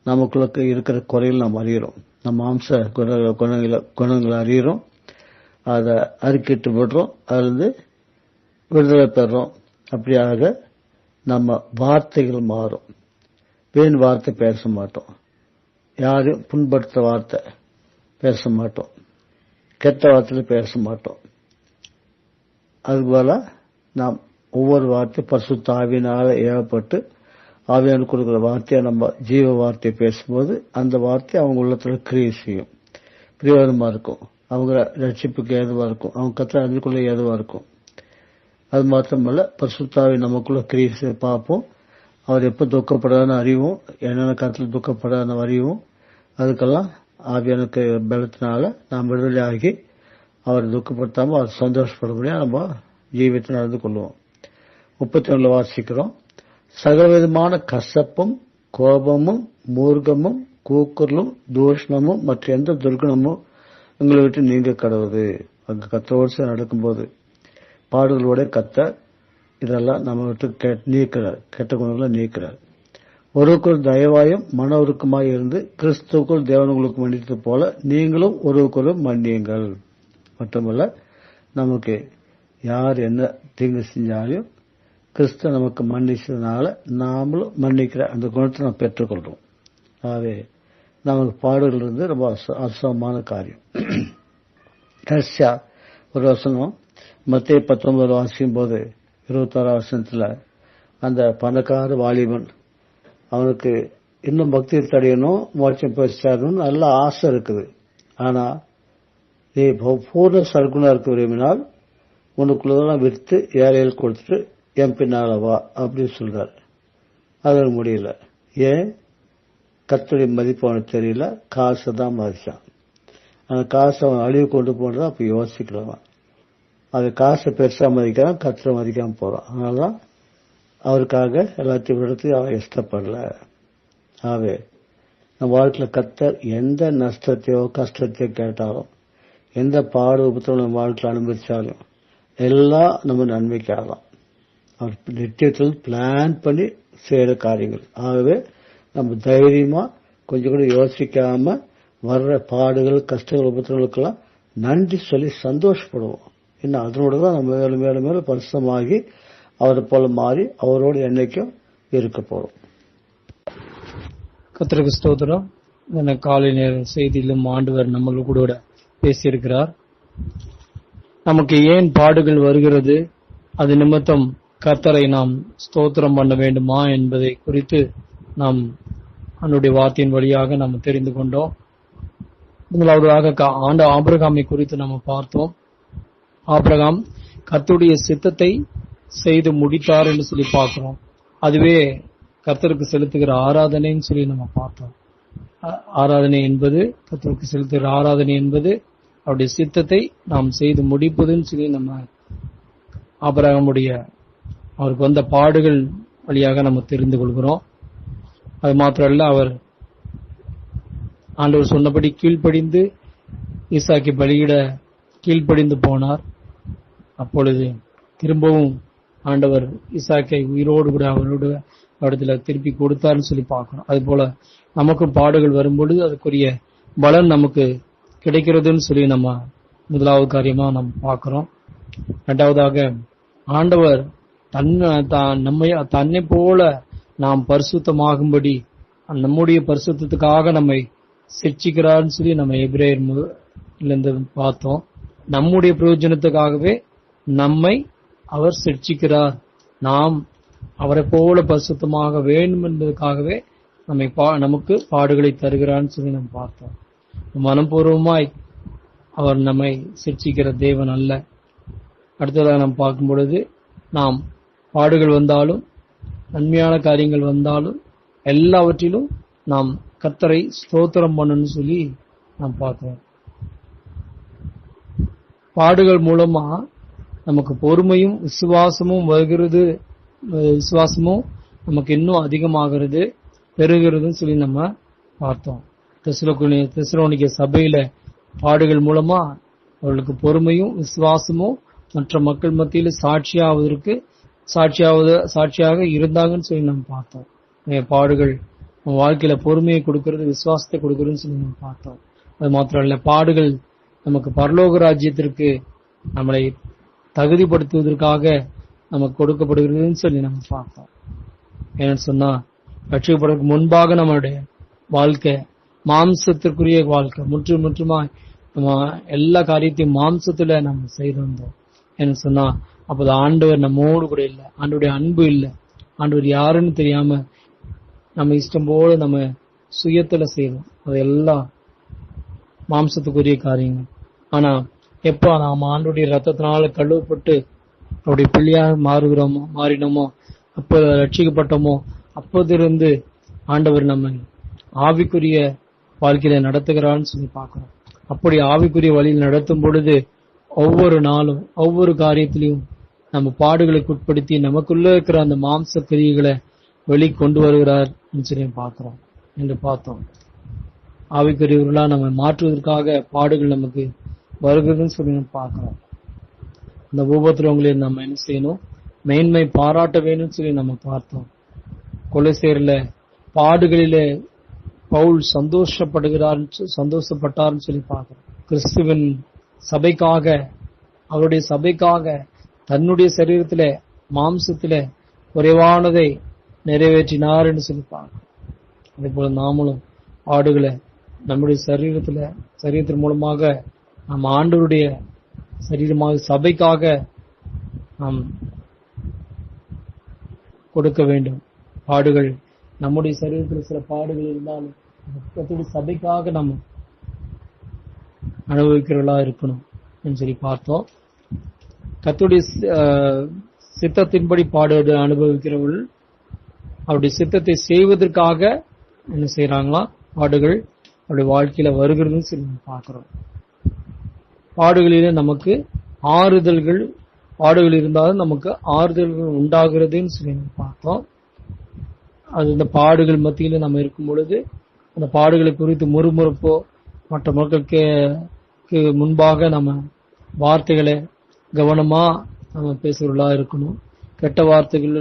நமக்குள்ள இருக்கிற குறைகள் நாம் அறிகிறோம். நம்ம அம்ச குணங்களை அறிகிறோம், அதை அறிக்கிட்டு விடுறோம், அதிலிருந்து விடுதலை பெறுறோம். அப்படியாக நம்ம வார்த்தைகள் மாறும். வீண் வார்த்தை பேச மாட்டோம், யாரையும் புண்படுத்த வார்த்தை பேச மாட்டோம், கெட்ட வார்த்தையில பேச மாட்டோம். அதுபோல நாம் ஒவ்வொரு வார்த்தை பரிசுத்த ஆவியினால ஏவப்பட்டு ஆவியான கொடுக்கிற வார்த்தையை நம்ம ஜீவ வார்த்தையை பேசும்போது அந்த வார்த்தை அவங்க உள்ளத்துல கிரியை செய்யும், பிரயோஜனமா இருக்கும், அவங்க ரட்சிப்புக்கு ஏதுவா இருக்கும், அவங்க கற்று அறிஞ்சுக்குள்ள ஏதுவா இருக்கும். அது மாத்திரமல்ல, பரிசுத்தாவி நமக்குள்ள கிரியை பார்ப்போம். அவர் எப்ப துக்கப்படாத அறிவும், என்னென்ன காலத்தில் துக்கப்படாத அறிவும், அதுக்கெல்லாம் ஆவியான பலத்தினால நாம் விடுதலை ஆகி அவர் துக்கப்படுத்தாம அவர் சந்தோஷப்படும்படியா நம்ம ஜீவியத்தை நடந்து கொள்வோம். 31 வாசிக்கிறோம். சகலவிதமான கசப்பும் கோபமும் மூர்க்கமும் கூக்குரலும் தூஷணமும் மற்ற எந்த துர்குணமும் உங்களை விட்டு நீங்க கடவுது. அங்க கத்தோடு நடக்கும்போது பாடுகளோட கத்த இதெல்லாம் நம்ம விட்டு நீக்கிறார், கெட்ட குணங்களை நீக்கிறார். ஒருவருக்குள் தயவாயும் மன உருக்கமாய் இருந்து கிறிஸ்துவுக்குள் தேவனுங்களுக்கு மன்னித்தது போல நீங்களும் ஒருவருக்குள் மன்னியுங்கள். மட்டுமல்ல, நமக்கு யார் என்ன தீங்கு செஞ்சாலும் கிறிஸ்து நமக்கு மன்னிச்சதுனால நாமளும் மன்னிக்கிற அந்த குணத்தை நாம் பெற்றுக்கொள்றோம். ஆகவே நமக்கு பாடுகள் இருந்து ரொம்ப அசுவமான காரியம். கடைசியா ஒரு வசனம் மத்தேயு 19 வாசிக்கும் போது 26 வசனத்துல அந்த பணக்கார வாலிபன் அவனுக்கு இன்னும் பக்தி தடையணும், மோட்சம் பெற்றாரணும் நல்ல ஆசை இருக்குது. ஆனா நீ பூர்ண சர்க்குணா இருக்க விரும்பினால் உனக்குள்ளதெல்லாம் விற்று ஏழைகள் கொடுத்துட்டு என் பின்னால வா அப்படின்னு சொல்றாரு. அது முடியல. ஏன்? கர்த்தருடைய மதிப்பு அவனுக்கு தெரியல, காசை தான் மதிச்சான். அந்த காசை அவன் அழிவு கொண்டு போனதா அப்ப யோசிக்கலாம். அது காசை பெருசா மதிக்கிறான், கர்த்தரை மதிக்காம போறான். அதனாலதான் அவருக்காக எல்லாத்தையும் விடத்து அவன் இஷ்டப்படல. ஆகவே நம்ம வாழ்க்கையில கர்த்தர் எந்த நஷ்டத்தையோ கஷ்டத்தையோ கேட்டாலும், எந்த பாடு உபத்திரம் நம்ம வாழ்க்கையில் அனுபவிச்சாலும் எல்லாம் நம்ம நன்மைக்காகலாம். அவர் நித்தியத்தில் பிளான் பண்ணி செய்யற காரியங்கள். ஆகவே நம்ம தைரியமா கொஞ்சம் கூட யோசிக்காம வர்ற பாடுகள் கஷ்டங்கள் உபத்திரங்களுக்கெல்லாம் நன்றி சொல்லி சந்தோஷப்படுவோம். இன்னும் அதனோட தான் நம்ம மேலும் மேலும் மேலும் பரிசுத்தமாகி அவரை போல மாறி அவரோடு என்னைக்கும் இருக்க போறோம். கர்த்தருக்கு ஸ்தோத்திரம். இந்த காலை நேர செய்தியிலும் ஆண்டவர் நம்மளோட கூட பேசியிருக்கிறார். நமக்கு ஏன் பாடுகள் வருகிறது, அது நிமித்தம் கர்த்தரை நாம் ஸ்தோத்திரம் பண்ண வேண்டுமா என்பதை குறித்து நாம் அவனுடைய வார்த்தையின் வழியாக நாம் தெரிந்து கொண்டோம். முதலாவதாக ஆபிரகாமை குறித்து நாம் பார்த்தோம். ஆபிரகாம் கர்த்தருடைய சித்தத்தை செய்து முடித்தார் என்று சொல்லி பார்க்கிறோம். அதுவே கர்த்தருக்கு செலுத்துகிற ஆராதனைன்னு சொல்லி நம்ம பார்த்தோம். ஆராதனை என்பது கர்த்தருக்கு செலுத்துகிற ஆராதனை என்பது அவருடைய சித்தத்தை நாம் செய்து முடிப்பதுன்னு சொல்லி நம்ம ஆபிரகாமுடைய அவருக்கு வந்த பாடுகள் வழியாக நம்ம தெரிந்து கொள்கிறோம். அது மாத்திரமல்ல, அவர் ஆண்டவர் சொன்னபடி கீழ்ப்படிந்து ஈசாக்கை பலியிட கீழ்ப்படிந்து போனார். அப்பொழுது திரும்பவும் ஆண்டவர் ஈசாக்கை உயிரோடு கூட அவரோட இடத்துல திருப்பி கொடுத்தார்னு சொல்லி பார்க்கணும். அது போல நமக்கும் பாடுகள் வரும்பொழுது அதுக்குரிய பலன் நமக்கு கிடைக்கிறதுன்னு சொல்லி நம்ம முதலாவது காரியமா நம்ம பார்க்கிறோம். இரண்டாவதாக, ஆண்டவர் தன்னை போல நாம் பரிசுத்தமாகும்படி நம்முடைய பரிசுத்தத்துக்காக நம்மை சிட்சிக்கிறார்னு சொல்லி நம்ம எபிரேயர்ல பார்த்தோம். நம்முடைய பிரயோஜனத்துக்காகவே நம்மை அவர் சிட்சிக்கிறார். நாம் அவரை போல பரிசுத்தமாக வேண்டும் என்பதற்காகவே நமக்கு பாடுகளை தருகிறான்னு சொல்லி நம்ம பார்த்தோம். மனப்பூர்வமாய் அவர் நம்மை சிட்சிக்கிற தேவன் அல்ல. அடுத்ததாக நாம் பார்க்கும் பொழுது, நாம் பாடுகள் வந்தாலும் நன்மையான காரியங்கள் வந்தாலும் எல்லாவற்றிலும் நாம் கர்த்தரை ஸ்தோத்திரம் பண்ணணும்னு சொல்லி நாம் பார்க்கிறோம். பாடுகள் மூலமா நமக்கு பொறுமையும் விசுவாசமும் வருகிறது. விசுவாசமும் நமக்கு இன்னும் அதிகமாகிறது, பெருகிறதுன்னு சொல்லி நம்ம பார்த்தோம். தெசலோனிக்க சபையில பாடுகள் மூலமா அவர்களுக்கு பொறுமையும் விசுவாசமும் மற்ற மக்கள் மத்தியில் சாட்சியாக இருந்தாங்கன்னு சொல்லி நம்ம பார்த்தோம். பாடுகள் வாழ்க்கையில பொறுமையை கொடுக்கிறது, விசுவாசத்தை கொடுக்கறதுன்னு சொல்லி நம்ம பார்த்தோம். அது மாத்திரம் இல்ல, பாடுகள் நமக்கு பரலோக ராஜ்யத்திற்கு நம்மளை தகுதிப்படுத்துவதற்காக நமக்கு கொடுக்கப்படுகிறதுன்னு சொல்லி நம்ம பார்த்தோம். ஏன்னு சொன்னா, ரட்சிக்கப்படுவதற்கு முன்பாக நம்மளுடைய வாழ்க்கை மாம்சத்திற்குரிய வாழ்க்கை, முற்றுமா நம்ம எல்லா காரியத்தையும் மாம்சத்துல நம்ம செய்து வந்தோம். ஏன்னு சொன்னா, அப்போது ஆண்டவர் நம்மோடு கூட இல்லை, ஆண்டவருடைய அன்பு இல்லை, ஆண்டவர் யாருன்னு தெரியாம நம்ம இஷ்டம் போல நம்ம சுயத்துல செய்யறோம். அதெல்லாம் மாம்சத்துக்குரிய காரியங்கள். ஆனா எப்ப நாம் ஆண்டவருடைய ரத்தத்தினால கழுவப்பட்டு அவருடைய பிள்ளையாக மாறினோமோ, அப்போ ரட்சிக்கப்பட்டோமோ, அப்போதிருந்து ஆண்டவர் நம்ம ஆவிக்குரிய வாழ்க்கையில நடத்துகிறான்னு சொல்லி பார்க்கிறோம். அப்படி ஆவிக்குரிய வழியில் நடத்தும் பொழுது ஒவ்வொரு நாளும் ஒவ்வொரு காரியத்திலையும் நம்ம பாடுகளுக்கு உட்படுத்தி நமக்குள்ள இருக்கிற அந்த மாம்ச கிரியைகளை வெளிக்கொண்டு வருகிறார் சொல்லி பார்க்கிறோம் என்று பார்த்தோம். ஆவிக்குரியவர்களா நம்ம மாற்றுவதற்காக பாடுகள் நமக்கு வருகிறதுன்னு சொல்லி நம்ம பார்க்கிறோம். இந்த உபத்திரவங்களை நம்ம என்ன செய்யணும்? மேன்மை பாராட்ட வேணும்னு சொல்லி நம்ம பார்த்தோம். கொலோசியர்ல பாடுகளிலே பவுல் சந்தோஷப்பட்டார்னு சொல்லி பார்க்கிறோம். கிறிஸ்துவின் சபைக்காக, அவருடைய சபைக்காக தன்னுடைய சரீரத்தில மாம்சத்தில குறைவானதை நிறைவேற்றினார் என்று சொல்லி பார்க்கிறோம். அதே போல நாமளும் பாடுகளை நம்முடைய சரீரத்தின் மூலமாக நம்ம ஆண்டவருடைய சரீரமாக சபைக்காக நாம் கொடுக்க வேண்டும். பாடுகள் நம்முடைய சரீரத்தில் சில பாடுகள் இருந்தாலும் கர்த்தருடைய சபைக்காக நம்ம அனுபவிக்கிறவர்களா இருக்கணும் என்று சொல்லி பார்த்தோம். கர்த்தருடைய சித்தத்தின்படி பாடுவது அனுபவிக்கிறவர்கள் அவருடைய சித்தத்தை செய்வதற்காக என்ன செய்யறாங்களா, பாடுகள் அவருடைய வாழ்க்கையில வருகிறதுன்னு சொல்லி பார்க்கிறோம். பாடுகளிலே நமக்கு ஆறுதல்கள், பாடுகள் இருந்தாலும் நமக்கு ஆறுதல்கள் உண்டாகிறதுன்னு சொல்லி பார்த்தோம். அது இந்த பாடுகள் மத்தியில நம்ம இருக்கும் பொழுது அந்த பாடுகளை குறித்து முறுமுறுப்போ மற்ற மக்களுக்கு முன்பாக நம்ம வார்த்தைகளை கவனமா நம்ம பேசுகிறவர்களா இருக்கணும். கெட்ட வார்த்தைகள்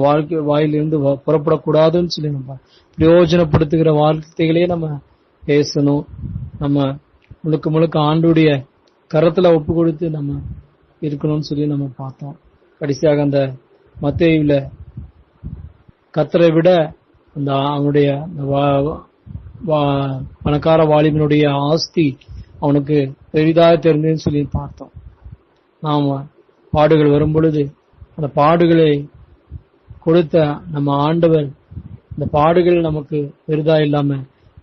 வாழ்க்கை வாயிலிருந்து புறப்படக்கூடாதுன்னு சொல்லி நம்ம பிரயோஜனப்படுத்துகிற வார்த்தைகளே நம்ம பேசணும். நம்ம முழுக்க முழுக்க ஆண்டுடைய கரத்துல ஒப்பு கொடுத்து நம்ம இருக்கணும்னு சொல்லி நம்ம பார்த்தோம். கடைசியாக அந்த மத்தேயுல கர்த்தரை விட அந்த அவனுடைய பணக்கார வாலிபனுடைய ஆஸ்தி அவனுக்கு பெரிதாக தெரிந்ததுன்னு சொல்லி பார்த்தோம். நாம பாடுகள் வரும் பொழுது அந்த பாடுகளை கொடுத்த நம்ம ஆண்டவர் இந்த பாடுகள் நமக்கு பெரிதா இல்லாம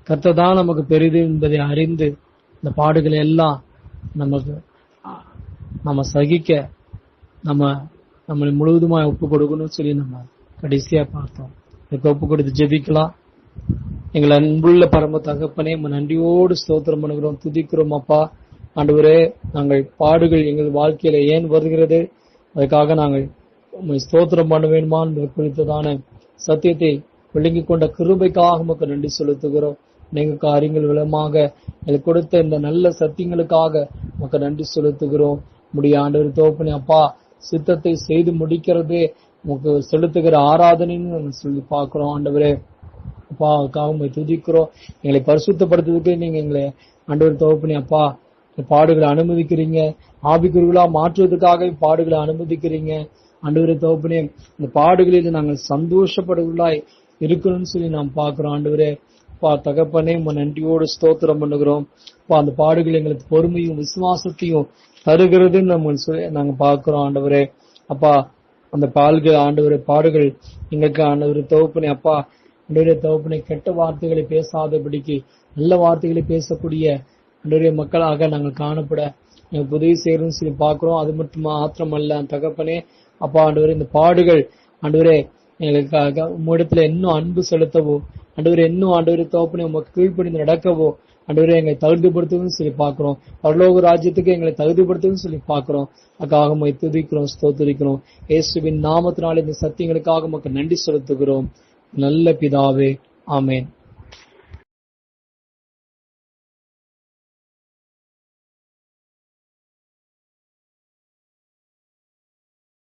கர்த்தர் தான் நமக்கு பெரிது என்பதை அறிந்து இந்த பாடுகளை எல்லாம் நம்ம சகிக்க நம்மளை முழுவதுமா ஒப்பு கொடுக்கணும்னு சொல்லி நம்ம கடைசியா பார்த்தோம். இதுக்கு ஒப்பு கொடுத்து ஜெபிக்கலாம். எங்களை அன்புள்ள பரம தகப்பனே, நன்றியோடு ஸ்தோத்திரம் பண்ணுகிறோம், துதிக்கிறோம். அப்பா ஆண்டவரே, நாங்கள் பாடுகள் எங்கள் வாழ்க்கையில ஏன் வருகிறது, அதுக்காக நாங்கள் ஸ்தோத்திரம் பண்ண வேண்டுமா என்பது குறித்ததான சத்தியத்தை விளங்கிக் கொண்ட கிருபைக்காக உமக்கு நன்றி செலுத்துகிறோம். அநேக காரியங்கள் விளமாக எங்களுக்கு கொடுத்த இந்த நல்ல சத்தியங்களுக்காக உமக்கு நன்றி செலுத்துகிறோம். முடிய ஆண்டவர் தோப்பனே அப்பா, சித்தத்தை செய்து முடிக்கிறதே உமக்கு செலுத்துகிற ஆராதனைன்னு நாங்கள் சொல்லி பார்க்கிறோம். ஆண்டவரே அப்பா, அதுக்காக துதிக்கிறோம். எங்களை பரிசுத்தப்படுத்துறதுக்கு நீங்க எங்களை ஆண்டவர் தோப்பனே அப்பா பாடுகளை அனுமதிக்கிறீங்க, ஆவிக்குறிகளா மாற்றுவதற்காக பாடுகளை அனுமதிக்கிறீங்க. ஆண்டவரே தோப்பனே, இந்த பாடுகளில் நாங்கள் சந்தோஷப்படுவதாய் இருக்கணும்னு சொல்லி நாம் பார்க்கிறோம். ஆண்டவரே அப்பா தகப்பனே, நன்றியோடு ஸ்தோத்திரம் பண்ணுகிறோம். அந்த பாடுகள் எங்களுக்கு பொறுமையும் விசுவாசத்தையும் தருகிறதுன்னு நம்ம நாங்க பார்க்கிறோம். ஆண்டவரே அப்பா, அந்த பாடுகள் எங்களுக்கு ஆண்டவரே தோப்பனே அப்பா, ஆண்டவரே தோப்பனே, கெட்ட வார்த்தைகளை பேசாதபடிக்கு நல்ல வார்த்தைகளை பேசக்கூடிய ஆண்டவரே மக்களாக நாங்கள் காணப்பட எங்களுக்கு உதவி செய்யறதுன்னு சொல்லி பார்க்கிறோம். அது மட்டும் மாத்திரமல்ல தகப்பனே அப்பா, ஆண்டவரே இந்த பாடுகள் ஆண்டவரே எங்களுக்காக உம்மிடத்துல இன்னும் அன்பு செலுத்தவோ, ஆண்டவரே இன்னும் ஆண்டவரே தோப்பனே உமக்கு கீழ்ப்படிந்து நடக்கவோ ஆண்டவரே எங்களை தகுதிப்படுத்துன்னு சொல்லி பார்க்கிறோம். பரலோக ராஜ்யத்துக்கு எங்களை தகுதிப்படுத்துன்னு சொல்லி பார்க்கிறோம். அதுக்காக துதிக்கிறோம், ஸ்தோத்திரிக்கிறோம். இயேசுவின் நாமத்தினாலே இந்த சத்தியங்களுக்காக உமக்கு நன்றி செலுத்துகிறோம். நல்ல பிதாவே, ஆமென்.